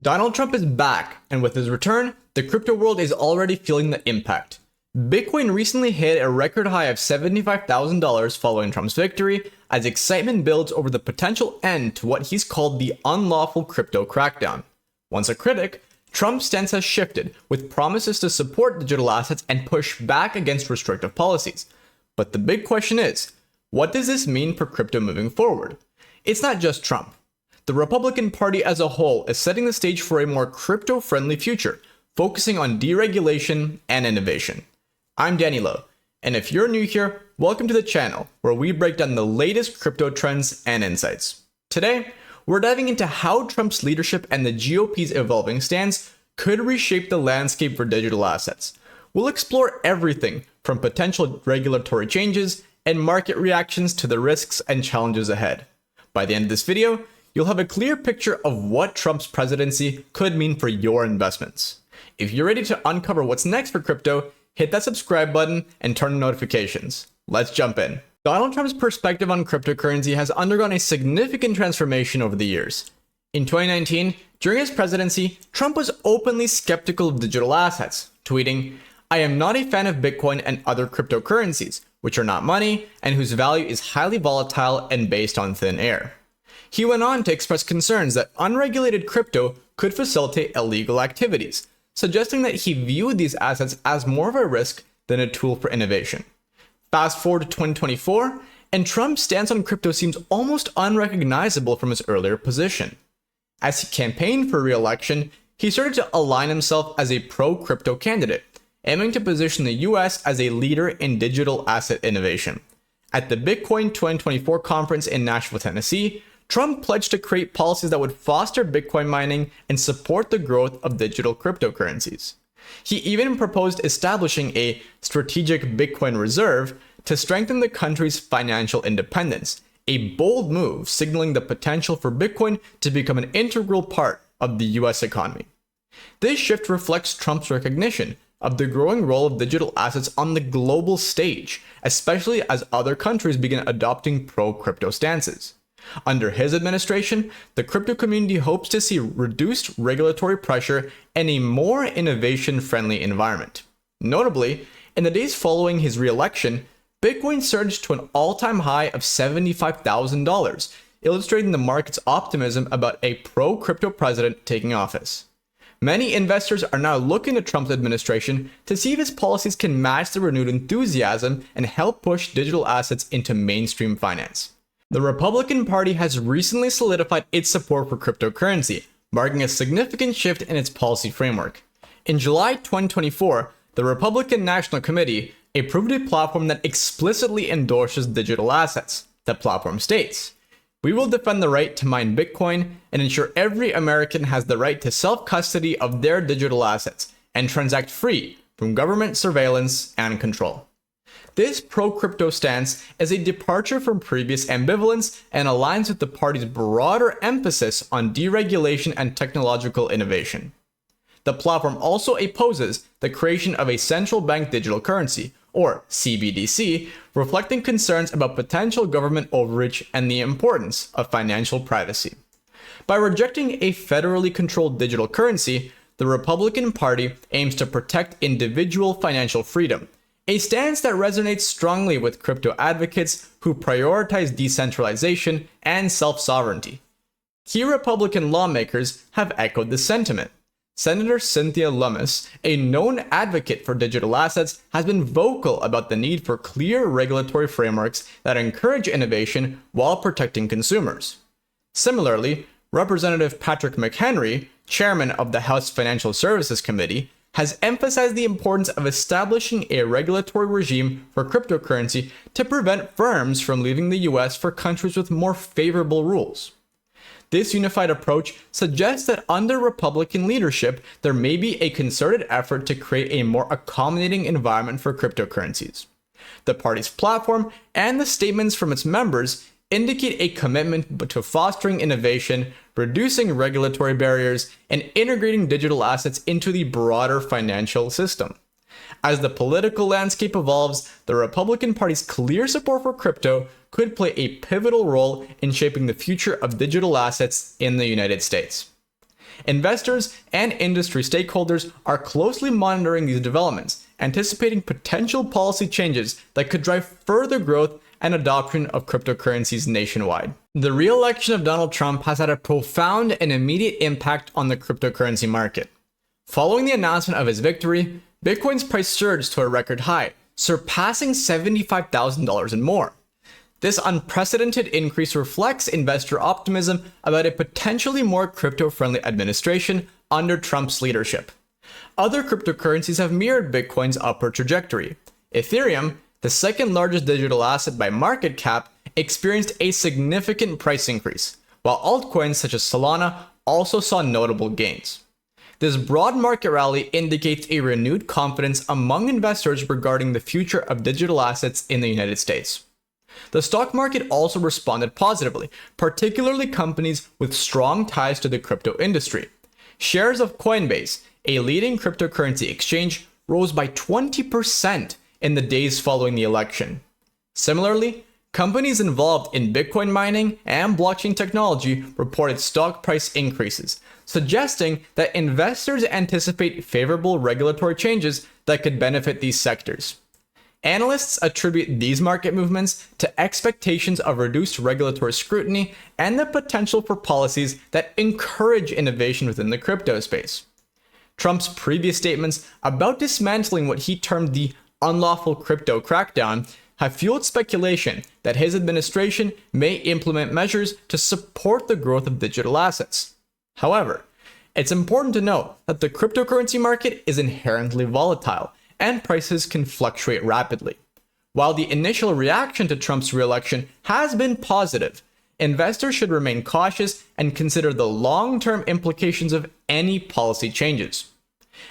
Donald Trump is back, and with his return, the crypto world is already feeling the impact. Bitcoin recently hit a record high of $75,000 following Trump's victory, as excitement builds over the potential end to what he's called the unlawful crypto crackdown. Once a critic, Trump's stance has shifted, with promises to support digital assets and push back against restrictive policies. But the big question is, what does this mean for crypto moving forward? It's not just Trump. The Republican Party as a whole is setting the stage for a more crypto-friendly future, focusing on deregulation and innovation. I'm Danny Lowe, and if you're new here, welcome to the channel, where we break down the latest crypto trends and insights. Today, we're diving into how Trump's leadership and the GOP's evolving stance could reshape the landscape for digital assets. We'll explore everything from potential regulatory changes and market reactions to the risks and challenges ahead. By the end of this video, you'll have a clear picture of what Trump's presidency could mean for your investments. If you're ready to uncover what's next for crypto, hit that subscribe button and turn on notifications. Let's jump in. Donald Trump's perspective on cryptocurrency has undergone a significant transformation over the years. In 2019, during his presidency, Trump was openly skeptical of digital assets, tweeting, "I am not a fan of Bitcoin and other cryptocurrencies, which are not money and whose value is highly volatile and based on thin air." He went on to express concerns that unregulated crypto could facilitate illegal activities, suggesting that he viewed these assets as more of a risk than a tool for innovation. Fast forward to 2024, and Trump's stance on crypto seems almost unrecognizable from his earlier position. As he campaigned for re-election, he started to align himself as a pro-crypto candidate, aiming to position the US as a leader in digital asset innovation. At the Bitcoin 2024 conference in Nashville, Tennessee, Trump pledged to create policies that would foster Bitcoin mining and support the growth of digital cryptocurrencies. He even proposed establishing a strategic Bitcoin reserve to strengthen the country's financial independence, a bold move signaling the potential for Bitcoin to become an integral part of the US economy. This shift reflects Trump's recognition of the growing role of digital assets on the global stage, especially as other countries begin adopting pro-crypto stances. Under his administration, the crypto community hopes to see reduced regulatory pressure and a more innovation-friendly environment. Notably, in the days following his re-election, Bitcoin surged to an all-time high of $75,000, illustrating the market's optimism about a pro-crypto president taking office. Many investors are now looking to Trump's administration to see if his policies can match the renewed enthusiasm and help push digital assets into mainstream finance. The Republican Party has recently solidified its support for cryptocurrency, marking a significant shift in its policy framework. In July 2024, the Republican National Committee approved a platform that explicitly endorses digital assets. The platform states, "We will defend the right to mine Bitcoin and ensure every American has the right to self-custody of their digital assets and transact free from government surveillance and control." This pro-crypto stance is a departure from previous ambivalence and aligns with the party's broader emphasis on deregulation and technological innovation. The platform also opposes the creation of a central bank digital currency, or CBDC, reflecting concerns about potential government overreach and the importance of financial privacy. By rejecting a federally controlled digital currency, the Republican Party aims to protect individual financial freedom, a stance that resonates strongly with crypto advocates who prioritize decentralization and self-sovereignty. Key Republican lawmakers have echoed this sentiment. Senator Cynthia Lummis, a known advocate for digital assets, has been vocal about the need for clear regulatory frameworks that encourage innovation while protecting consumers. Similarly, Representative Patrick McHenry, chairman of the House Financial Services Committee, has emphasized the importance of establishing a regulatory regime for cryptocurrency to prevent firms from leaving the US for countries with more favorable rules. This unified approach suggests that under Republican leadership, there may be a concerted effort to create a more accommodating environment for cryptocurrencies. The party's platform and the statements from its members indicate a commitment to fostering innovation, reducing regulatory barriers, and integrating digital assets into the broader financial system. As the political landscape evolves, the Republican Party's clear support for crypto could play a pivotal role in shaping the future of digital assets in the United States. Investors and industry stakeholders are closely monitoring these developments, anticipating potential policy changes that could drive further growth and adoption of cryptocurrencies nationwide. The re-election of Donald Trump has had a profound and immediate impact on the cryptocurrency market. Following the announcement of his victory, Bitcoin's price surged to a record high, surpassing $75,000 and more. This unprecedented increase reflects investor optimism about a potentially more crypto-friendly administration under Trump's leadership. Other cryptocurrencies have mirrored Bitcoin's upward trajectory. Ethereum, the second largest digital asset by market cap, experienced a significant price increase, while altcoins such as Solana also saw notable gains. This broad market rally indicates a renewed confidence among investors regarding the future of digital assets in the United States. The stock market also responded positively, particularly companies with strong ties to the crypto industry. Shares of Coinbase, a leading cryptocurrency exchange, rose by 20% in the days following the election. Similarly, companies involved in Bitcoin mining and blockchain technology reported stock price increases, suggesting that investors anticipate favorable regulatory changes that could benefit these sectors. Analysts attribute these market movements to expectations of reduced regulatory scrutiny and the potential for policies that encourage innovation within the crypto space. Trump's previous statements about dismantling what he termed the unlawful crypto crackdown have fueled speculation that his administration may implement measures to support the growth of digital assets. However, it's important to note that the cryptocurrency market is inherently volatile and prices can fluctuate rapidly. While the initial reaction to Trump's re-election has been positive, investors should remain cautious and consider the long-term implications of any policy changes.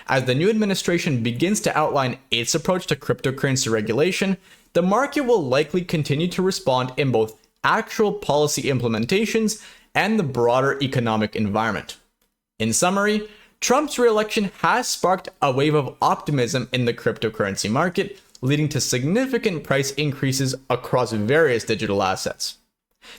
As the new administration begins to outline its approach to cryptocurrency regulation, the market will likely continue to respond in both actual policy implementations and the broader economic environment. In summary, Trump's re-election has sparked a wave of optimism in the cryptocurrency market, leading to significant price increases across various digital assets.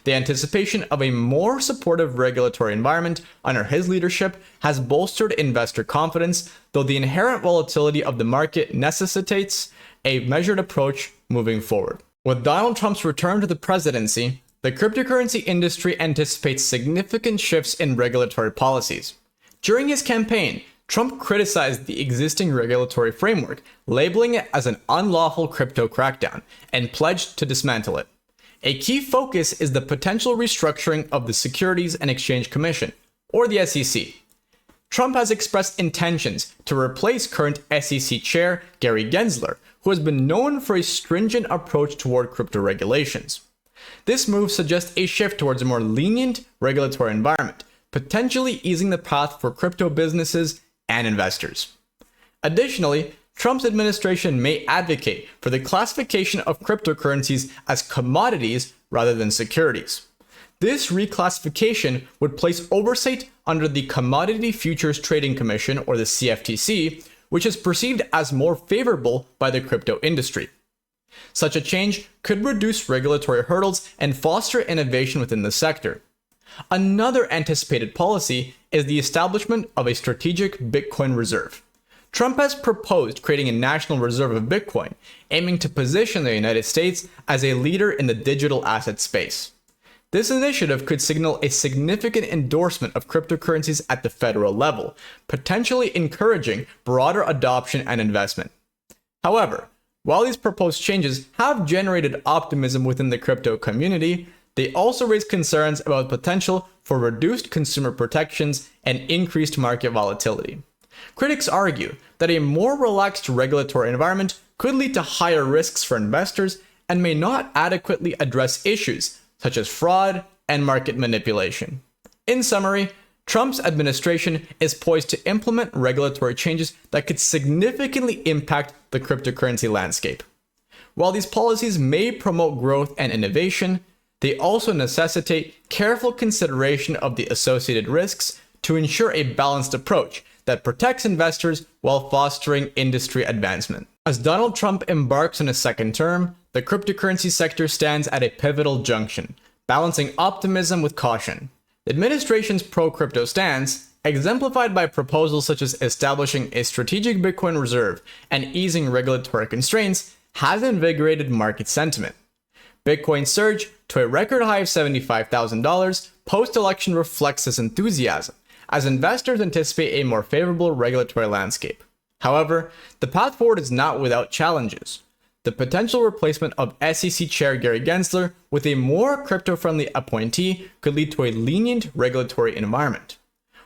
The anticipation of a more supportive regulatory environment under his leadership has bolstered investor confidence, though the inherent volatility of the market necessitates a measured approach moving forward. With Donald Trump's return to the presidency, the cryptocurrency industry anticipates significant shifts in regulatory policies. During his campaign, Trump criticized the existing regulatory framework, labeling it as an unlawful crypto crackdown, and pledged to dismantle it. A key focus is the potential restructuring of the Securities and Exchange Commission, or the SEC. Trump has expressed intentions to replace current SEC chair Gary Gensler, who has been known for a stringent approach toward crypto regulations. This move suggests a shift towards a more lenient regulatory environment, potentially easing the path for crypto businesses and investors. Additionally, Trump's administration may advocate for the classification of cryptocurrencies as commodities rather than securities. This reclassification would place oversight under the Commodity Futures Trading Commission, or the CFTC, which is perceived as more favorable by the crypto industry. Such a change could reduce regulatory hurdles and foster innovation within the sector. Another anticipated policy is the establishment of a strategic Bitcoin reserve. Trump has proposed creating a national reserve of Bitcoin, aiming to position the United States as a leader in the digital asset space. This initiative could signal a significant endorsement of cryptocurrencies at the federal level, potentially encouraging broader adoption and investment. However, while these proposed changes have generated optimism within the crypto community, they also raise concerns about potential for reduced consumer protections and increased market volatility. Critics argue that a more relaxed regulatory environment could lead to higher risks for investors and may not adequately address issues such as fraud and market manipulation. In summary, Trump's administration is poised to implement regulatory changes that could significantly impact the cryptocurrency landscape. While these policies may promote growth and innovation, they also necessitate careful consideration of the associated risks to ensure a balanced approach that protects investors while fostering industry advancement. As Donald Trump embarks on a second term, the cryptocurrency sector stands at a pivotal junction, balancing optimism with caution. The administration's pro-crypto stance, exemplified by proposals such as establishing a strategic Bitcoin reserve and easing regulatory constraints, has invigorated market sentiment. Bitcoin's surge to a record high of $75,000 post-election reflects this enthusiasm, as investors anticipate a more favorable regulatory landscape. However, the path forward is not without challenges. The potential replacement of SEC Chair Gary Gensler with a more crypto-friendly appointee could lead to a lenient regulatory environment.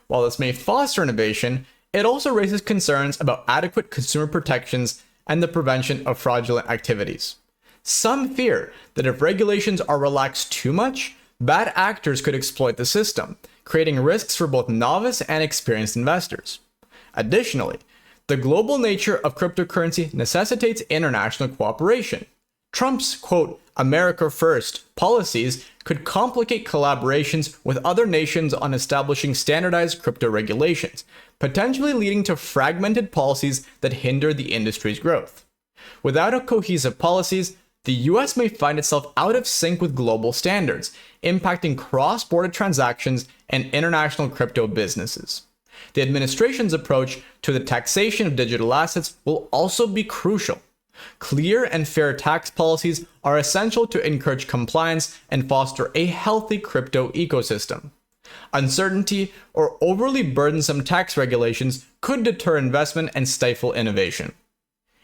While this may foster innovation, it also raises concerns about adequate consumer protections and the prevention of fraudulent activities. Some fear that if regulations are relaxed too much, bad actors could exploit the system, creating risks for both novice and experienced investors. Additionally, the global nature of cryptocurrency necessitates international cooperation. Trump's, quote, America First policies could complicate collaborations with other nations on establishing standardized crypto regulations, potentially leading to fragmented policies that hinder the industry's growth. Without a cohesive policies, the US may find itself out of sync with global standards, impacting cross-border transactions and international crypto businesses. The administration's approach to the taxation of digital assets will also be crucial. Clear and fair tax policies are essential to encourage compliance and foster a healthy crypto ecosystem. Uncertainty or overly burdensome tax regulations could deter investment and stifle innovation.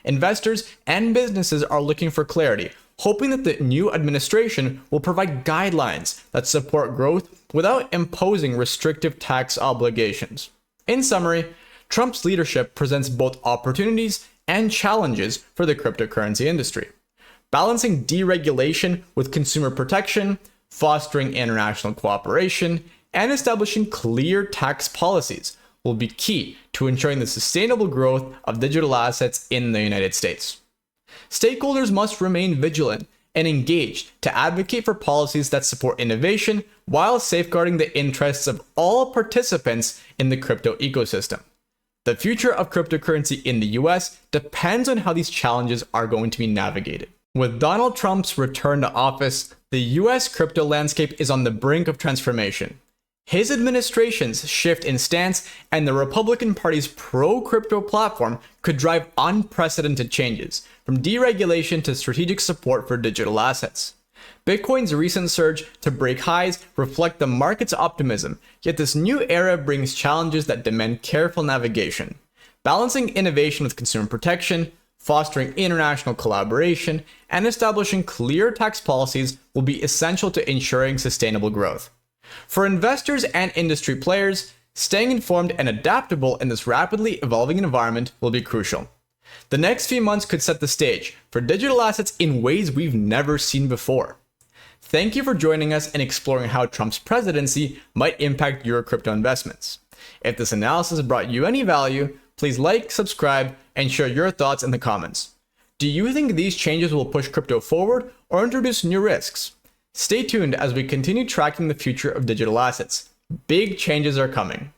Investors and businesses are looking for clarity, hoping that the new administration will provide guidelines that support growth without imposing restrictive tax obligations. In summary, Trump's leadership presents both opportunities and challenges for the cryptocurrency industry. Balancing deregulation with consumer protection, fostering international cooperation, and establishing clear tax policies will be key to ensuring the sustainable growth of digital assets in the United States. Stakeholders must remain vigilant and engaged to advocate for policies that support innovation while safeguarding the interests of all participants in the crypto ecosystem. The future of cryptocurrency in the US depends on how these challenges are going to be navigated. With Donald Trump's return to office, the US crypto landscape is on the brink of transformation. His administration's shift in stance and the Republican Party's pro-crypto platform could drive unprecedented changes, from deregulation to strategic support for digital assets. Bitcoin's recent surge to break highs reflect the market's optimism, yet this new era brings challenges that demand careful navigation. Balancing innovation with consumer protection, fostering international collaboration, and establishing clear tax policies will be essential to ensuring sustainable growth. For investors and industry players, staying informed and adaptable in this rapidly evolving environment will be crucial. The next few months could set the stage for digital assets in ways we've never seen before. Thank you for joining us and exploring how Trump's presidency might impact your crypto investments. If this analysis brought you any value, please like, subscribe, and share your thoughts in the comments. Do you think these changes will push crypto forward or introduce new risks? Stay tuned as we continue tracking the future of digital assets. Big changes are coming.